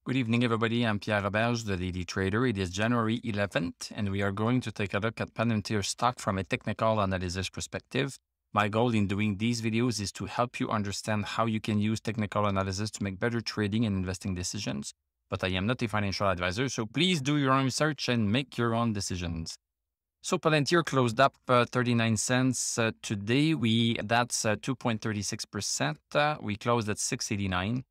Good evening, everybody. I'm Pierre Roberge, the Daily Trader. It is January 11th, and we are going to take a look at Palantir stock from a technical analysis perspective. My goal in doing these videos is to help you understand how you can use technical analysis to make better trading and investing decisions. But I am not a financial advisor, so please do your own research and make your own decisions. So Palantir closed up 39 cents today. That's 2.36%. We closed at 689.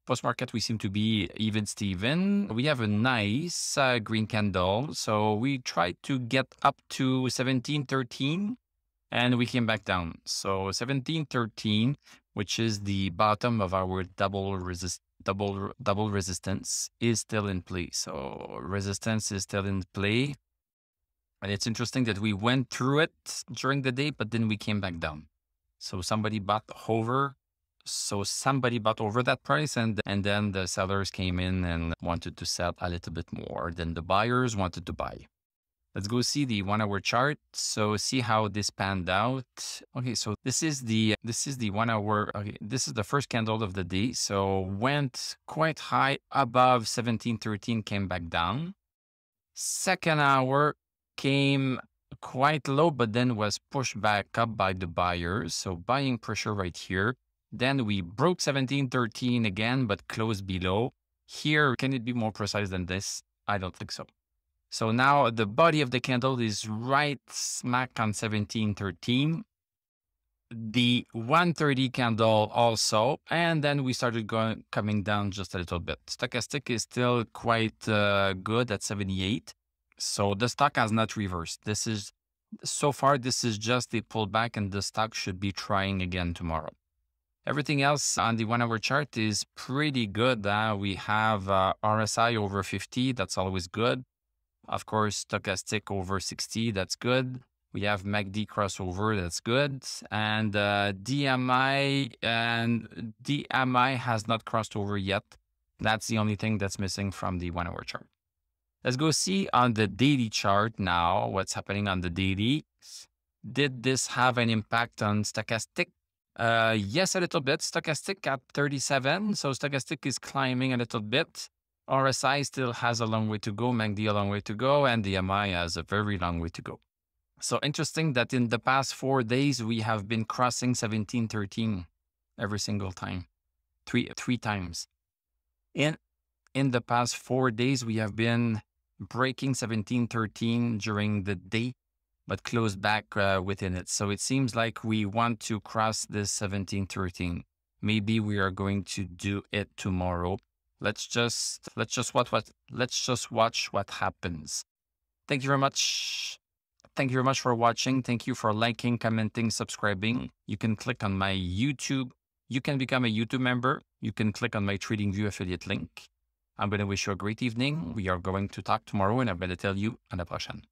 Post-market, we seem to be even Steven. We have a nice green candle. So we tried to get up to 1713 and we came back down. So 1713, which is the bottom of our double resistance, is still in play. So resistance is still in play. And it's interesting that we went through it during the day, but then we came back down. So somebody bought over that price, and then the sellers came in and wanted to sell a little bit more than the buyers wanted to buy. Let's go see the 1 hour chart. So see how this panned out. Okay, so this is the 1 hour. Okay, this is the first candle of the day. So went quite high above 1713, came back down. Second hour came quite low, but then was pushed back up by the buyers. So buying pressure right here. Then we broke 1713 again, but closed below. Here, can it be more precise than this? I don't think so. So now the body of the candle is right smack on 1713. The 130 candle also, and then we started coming down just a little bit. Stochastic is still quite good at 78. So the stock has not reversed. So far, this is just a pullback, and the stock should be trying again tomorrow. Everything else on the 1 hour chart is pretty good. We have RSI over 50. That's always good. Of course, stochastic over 60. That's good. We have MACD crossover. That's good. And DMI has not crossed over yet. That's the only thing that's missing from the 1 hour chart. Let's go see on the daily chart now what's happening on the daily. Did this have an impact on stochastic? Yes, a little bit. Stochastic at 37. So stochastic is climbing a little bit. RSI still has a long way to go. MACD a long way to go. And DMI has a very long way to go. So interesting that in the past 4 days, we have been crossing 1713 every single time. Three times. In the past 4 days, we have been breaking 1713 during the day, but close back within it. So it seems like we want to cross this 1713. Maybe we are going to do it tomorrow. Let's just watch what happens. Thank you very much. Thank you very much for watching. Thank you for liking, commenting, subscribing. You can click on my YouTube. You can become a YouTube member. You can click on my TradingView affiliate link. I'm going to wish you a great evening. We are going to talk tomorrow, and I'm going to tell you à la prochaine.